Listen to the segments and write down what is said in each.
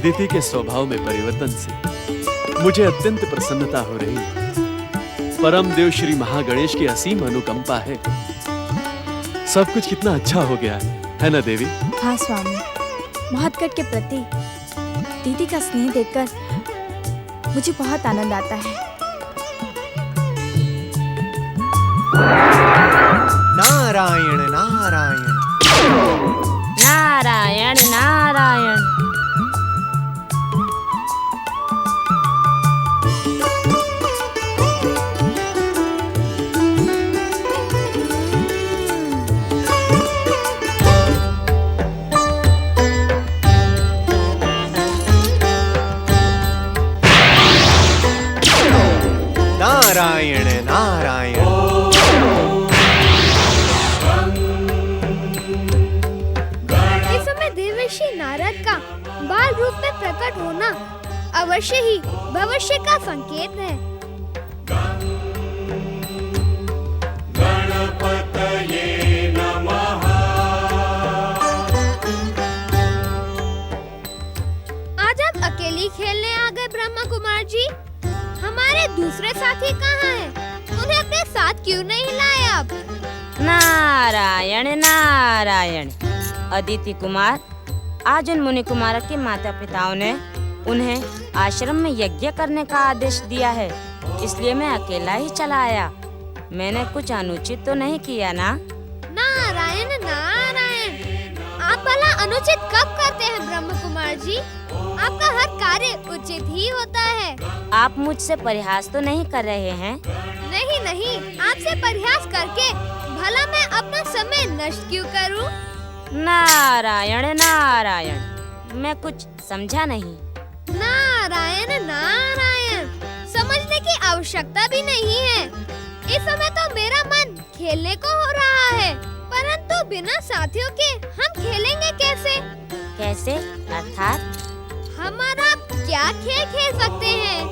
अदिति के स्वभाव में परिवर्तन से मुझे अत्यंत प्रसन्नता हो रही है। परम देव श्री महागणेश की असीम अनुकंपा है। सब कुछ कितना अच्छा हो गया है ना देवी? हाँ स्वामी, महतगढ़ के प्रति दीदी का स्नेह देखकर मुझे बहुत आनंद आता है। नारायण नारायण नारायण नारायण। नारायण नारायण। इस समय देवर्षि नारद का बाल रूप में प्रकट होना अवश्य ही भविष्य का संकेत है। आज आप अकेली खेलने आ गए ब्रह्मा कुमार जी? हमारे दूसरे साथी कहाँ हैं? उन्हें अपने साथ क्यों नहीं लाए आप? नारायण नारायण। अदिति कुमार, आज उन मुनि कुमार के माता पिताओं ने उन्हें आश्रम में यज्ञ करने का आदेश दिया है, इसलिए मैं अकेला ही चला आया। मैंने कुछ अनुचित तो नहीं किया ना? नारायण नारायण। आप भला अनुचित कब करते हैं ब्रह्म कुमार जी? आपका हर कार्य उचित ही होता है। आप मुझसे परिहास तो नहीं कर रहे हैं? नहीं नहीं, आपसे परिहास करके भला मैं अपना समय नष्ट क्यों करूं? नारायण नारायण, मैं कुछ समझा नहीं। नारायण नारायण, समझने की आवश्यकता भी नहीं है। इस समय तो मेरा मन खेलने को हो रहा है, परंतु बिना साथियों के हम खेलेंगे कैसे? कैसे अर्थात? हमारा क्या खेल खेल सकते हैं?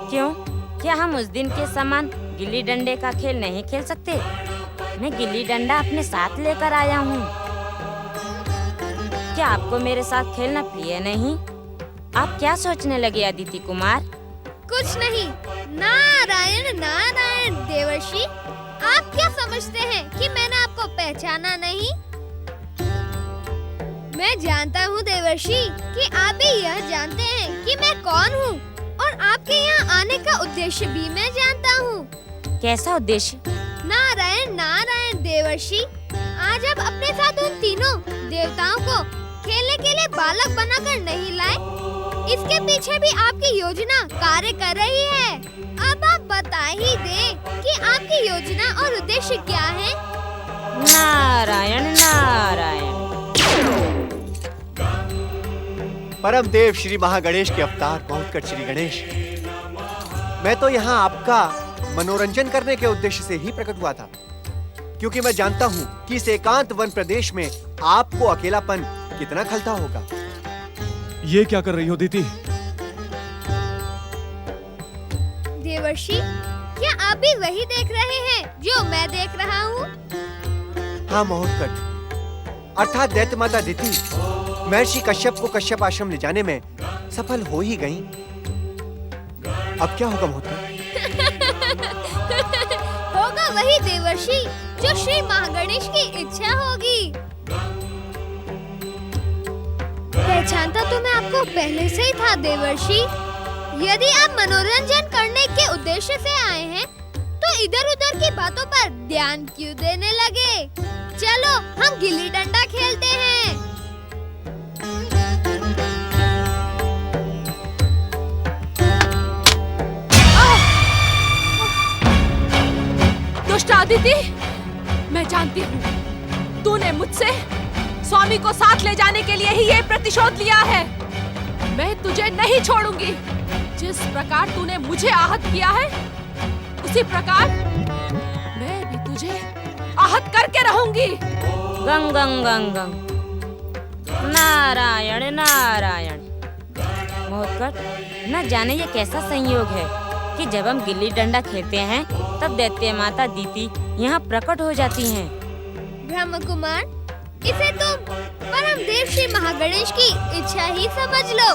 क्यों, क्या हम उस दिन के समान गिल्ली डंडे का खेल नहीं खेल सकते? मैं गिल्ली डंडा अपने साथ लेकर आया हूँ। क्या आपको मेरे साथ खेलना प्रिय नहीं? आप क्या सोचने लगे अदिति कुमार? कुछ नहीं। नारायण नारायण देवर्षि, आप क्या समझते हैं कि मैंने आपको पहचाना नहीं? मैं जानता हूँ देवर्षि कि आप भी यह जानते हैं कि मैं कौन हूँ, और आपके यहाँ आने का उद्देश्य भी मैं जानता हूँ। कैसा उद्देश्य? नारायण नारायण देवर्षि, आज आप अपने साथ उन तीनों देवताओं को खेलने के लिए बालक बनाकर नहीं लाए। इसके पीछे भी आपकी योजना कार्य कर रही है। अब आप बता ही दें कि आपकी योजना और उद्देश्य क्या है? नारायण नारायण। परम देव श्री महागणेश के अवतार बहुत श्री गणेश, मैं तो यहाँ आपका मनोरंजन करने के उद्देश्य से ही प्रकट हुआ था, क्योंकि मैं जानता हूँ कि इस एकांत वन प्रदेश में आपको अकेलापन कितना खलता होगा। ये क्या कर रही हो दीदी? देवर्षि, क्या आप भी वही देख रहे हैं जो मैं देख रहा हूँ? हाँ महोत्कट, अर्थात दैत्य माता अदिति महर्षि कश्यप को कश्यप आश्रम ले जाने में सफल हो ही गई। अब क्या होगा महोत्कट? होगा वही देवर्षि जो श्री महागणेश की इच्छा होगी। पहचानता तो मैं आपको पहले से ही था देवर्षि। यदि आप मनोरंजन करने के उद्देश्य से आए हैं, तो इधर उधर की बातों पर ध्यान क्यों देने लगे? चलो हम गिल्ली डंडा खेलते हैं। दुष्ट अदिति, मैं जानती हूँ तूने मुझसे स्वामी को साथ ले जाने के लिए ही ये प्रतिशोध लिया है। मैं तुझे नहीं छोड़ूंगी। जिस प्रकार तूने मुझे आहत किया है, उसी प्रकार मैं भी तुझे आहत करके रहूंगी। गंग गंग गंग गंग। नारायण नारायण। महोत्कट, न जाने ये कैसा संयोग है कि जब हम गिल्ली डंडा खेलते हैं तब दैत्य माता अदिति यहाँ प्रकट हो जाती हैं। ब्रह्म कुमार, इसे तुम परम देव श्री महागणेश की इच्छा ही समझ लो।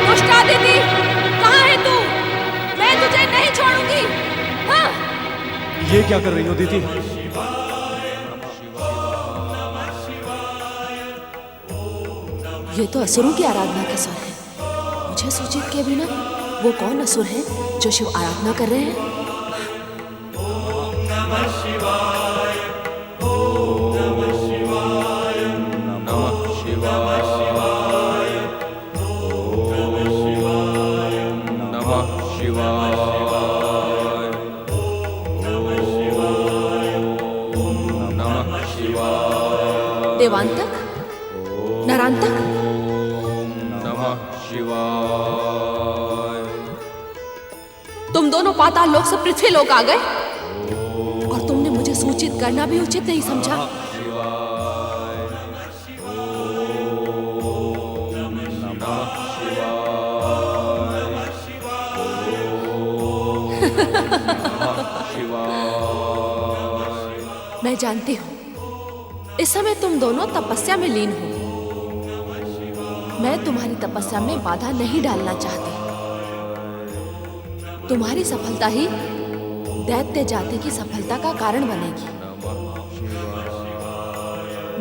दुष्टादिति, कहाँ है तू? मैं तुझे नहीं छोड़ूंगी। हाँ? ये क्या कर रही हो दीदी? ये तो असुरों की आराधना के स्वर है। मुझे सूचित किए बिना वो कौन असुर है जो शिव आराधना कर रहे हैं? देवांतक, नरांतक, तुम दोनों पाताल लोक से पृथ्वी लोक आ गए और तुमने मुझे सूचित करना भी उचित नहीं समझा। मैं जानती हूँ इस समय तुम दोनों तपस्या में लीन हो। मैं तुम्हारी तपस्या में बाधा नहीं डालना चाहती। तुम्हारी सफलता ही दैत्य जाति की सफलता का कारण बनेगी।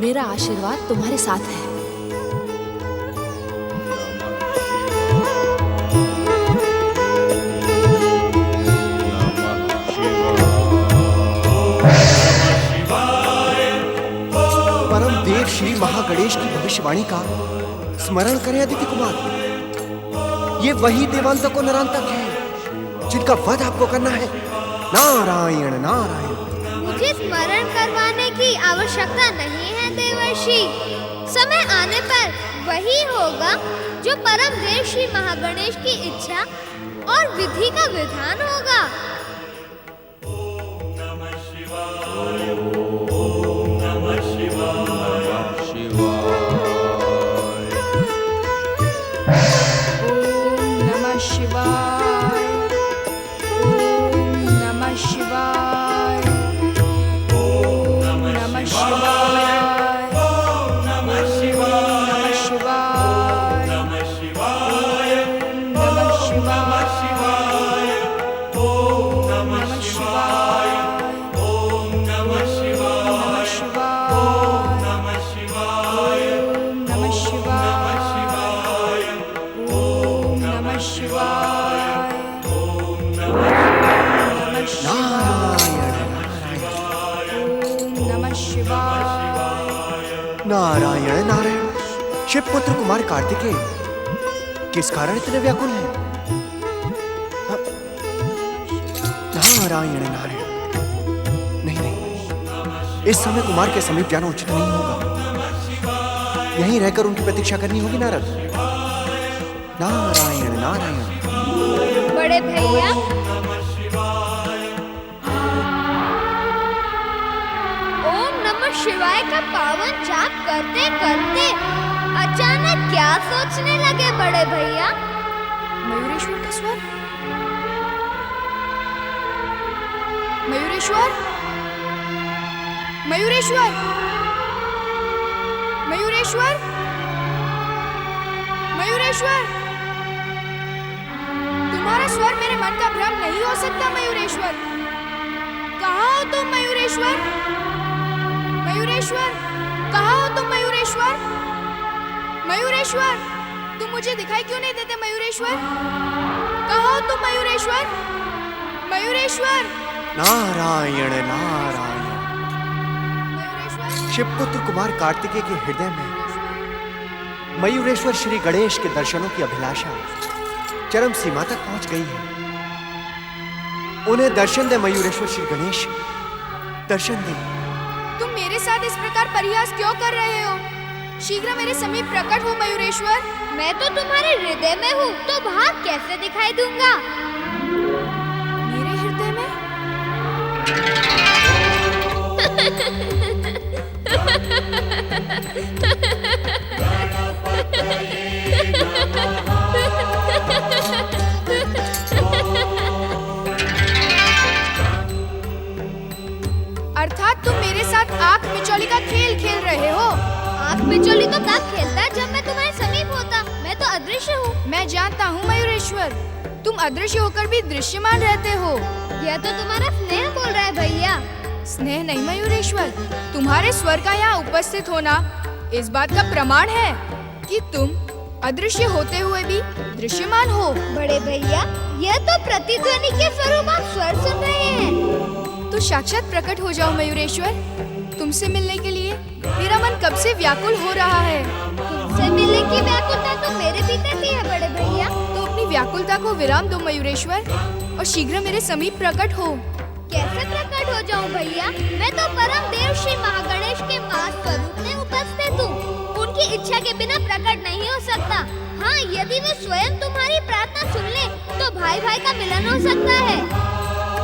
मेरा आशीर्वाद तुम्हारे साथ है। परम देव श्री महागणेश की भविष्यवाणी का स्मरण करें अदिति कुमार। ये वही देवांतक और नरांतक है जिनका वध आपको करना है। नारायण नारायण। मुझे स्मरण करवाने की आवश्यकता नहीं है देवर्षि। समय आने पर वही होगा जो परम देव श्री महागणेश की इच्छा और विधि का विधान होगा। नारायण नारायण। शिवपुत्र कुमार कार्तिकेय किस कारण इतने व्याकुल हैं? नारायण नारायण। नहीं नहीं, इस समय कुमार के समीप जाना उचित नहीं होगा। यहीं रहकर उनकी प्रतीक्षा करनी होगी नारद। नारायण नारायण। बड़े भैया, ओम नमः शिवाय का पावन जाप करते करते अचानक क्या सोचने लगे बड़े भैया? मयूरेश्वर का स्वर। मयूरेश्वर, मयूरेश्वर, मयूरेश्वर, मयूरेश्वर। तुम्हारा स्वर मेरे मन का भ्रम नहीं हो सकता मयूरेश्वर। कहाँ हो तुम मयूरेश्वर? मयूरेश्वर, कहाँ हो तुम मयूरेश्वर? मयूरेश्वर, तुम मुझे दिखाई क्यों नहीं देते मयूरेश्वर? कहाँ हो तुम मयूरेश्वर? मयूरेश्वर, नारायण नारायण। मयूरेश्वर। शिवपुत्र कुमार कार्तिकेय के हृदय में मयूरेश्वर श्री गणेश के दर्शनों की अभिलाषा चरम सीमा तक पहुंच गई है। उन्हें दर्शन दे मयूरेश्वर श्री गणेश, दर्शन दे। तुम मेरे साथ इस प्रकार परिहास क्यों कर रहे हो? शीघ्र मेरे समीप प्रकट हो मयूरेश्वर। मैं तो तुम्हारे हृदय में हूँ, तो बाहर कैसे दिखाई दूंगा? मेरे हृदय में? साथ आंख मिचौली का खेल खेल रहे हो। आँख मिचौली तो तब खेलता है जब मैं तुम्हारे समीप होता। मैं तो अदृश्य हूँ। मैं जानता हूँ मयूरेश्वर, तुम अदृश्य होकर भी दृश्यमान रहते हो। यह तो तुम्हारा स्नेह बोल रहा है भैया। स्नेह नहीं मयूरेश्वर, तुम्हारे स्वर का यहाँ उपस्थित होना इस बात का प्रमाण है कि तुम अदृश्य होते हुए भी दृश्यमान हो। बड़े भैया, यह तो प्रतिध्वनि के स्वरूप आप स्वर सुन रहे हैं। तो साक्षात प्रकट हो जाओ मयूरेश्वर। तुमसे मिलने के लिए मेरा मन कब से व्याकुल हो रहा है। तुमसे मिलने की व्याकुलता तो मेरे भीतर भी है बड़े भैया। तो अपनी व्याकुलता को विराम दो मयूरेश्वर और शीघ्र मेरे समीप प्रकट हो। कैसे प्रकट हो जाऊं भैया? मैं तो परम देव श्री महागणेश के महास्वरूप में उपस्थित हूँ। उनकी इच्छा के बिना प्रकट नहीं हो सकता। हाँ, यदि वे स्वयं तुम्हारी प्रार्थना सुन ले तो भाई भाई का मिलन हो सकता है।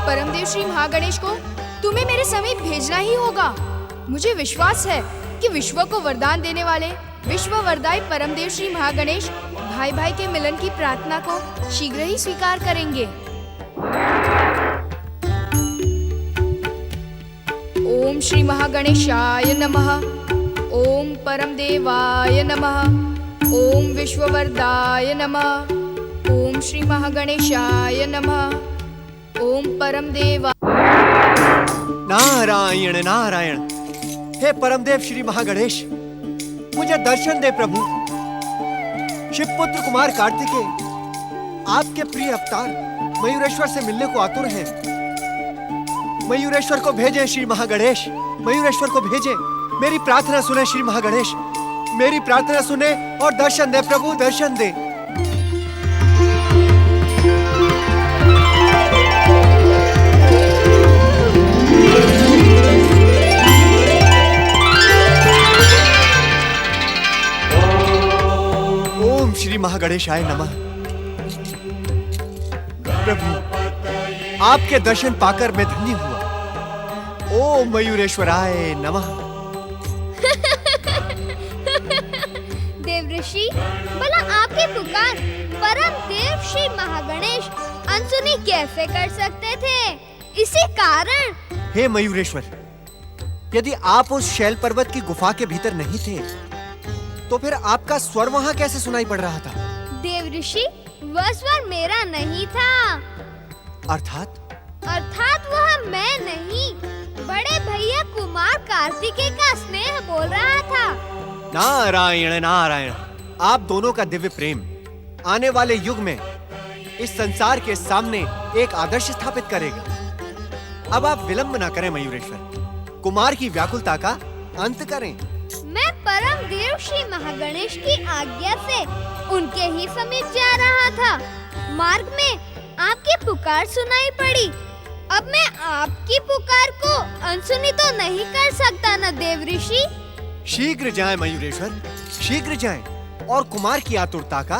परमदेव श्री महागणेश को तुम्हें मेरे समीप भेजना ही होगा। मुझे विश्वास है कि विश्व को वरदान देने वाले विश्व वरदायी परमदेव श्री महागणेश भाई भाई के मिलन की प्रार्थना को शीघ्र ही स्वीकार करेंगे। ओम श्री महागणेशाय नमः। ओम परमदेवाय नमः। ओम विश्ववरदाय नमः। ओम श्री महागणेशाय नमः। ओम परमदेवा। नारायण नारायण। हे परमदेव श्री महागणेश, मुझे दर्शन दे प्रभु। शिवपुत्र कुमार कार्तिकेय आपके प्रिय अवतार मयूरेश्वर से मिलने को आतुर हैं। मयूरेश्वर को भेजें श्री महागणेश, मयूरेश्वर को भेजें। मेरी प्रार्थना सुने श्री महागणेश, मेरी प्रार्थना सुने और दर्शन दे प्रभु, दर्शन दे। ओम श्री महागणेशाय नमः। प्रभु, आपके दर्शन पाकर मैं धन्य हुआ। ओम मयूरेश्वराय नमः। देव ऋषि, भला आपकी पुकार परम देव श्री महागणेश अनसुनी कैसे कर सकते थे? इसी कारण। हे मयूरेश्वर, यदि आप उस शैल पर्वत की गुफा के भीतर नहीं थे तो फिर आपका स्वर वहाँ कैसे सुनाई पड़ रहा था? देव ऋषि, वह स्वर मेरा नहीं था। अर्थात वह मैं नहीं, बड़े भैया कुमार कार्तिकेय का स्नेह बोल रहा था। नारायण नारायण। आप दोनों का दिव्य प्रेम आने वाले युग में इस संसार के सामने एक आदर्श स्थापित करेगा। अब आप विलंब न करें मयूरेश्वर, कुमार की व्याकुलता का अंत करें। मैं परम देव श्री महागणेश की आज्ञा से उनके ही समीप जा रहा था। मार्ग में आपकी पुकार सुनाई पड़ी। अब मैं आपकी पुकार को अनसुनी तो नहीं कर सकता न देव ऋषि। शीघ्र जाएं मयूरेश्वर, शीघ्र जाएं और कुमार की आतुरता का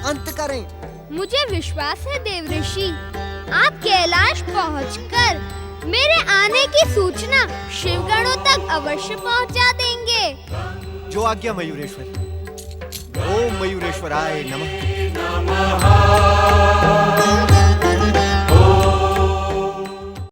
अंत करें। मुझे विश्वास है देव ऋषि, आप कैलाश पहुंचकर मेरे आने की सूचना शिवगणों तक अवश्य पहुंचा देंगे। जो आज्ञा मयूरेश्वर। ओम मयूरेश्वराय नमः।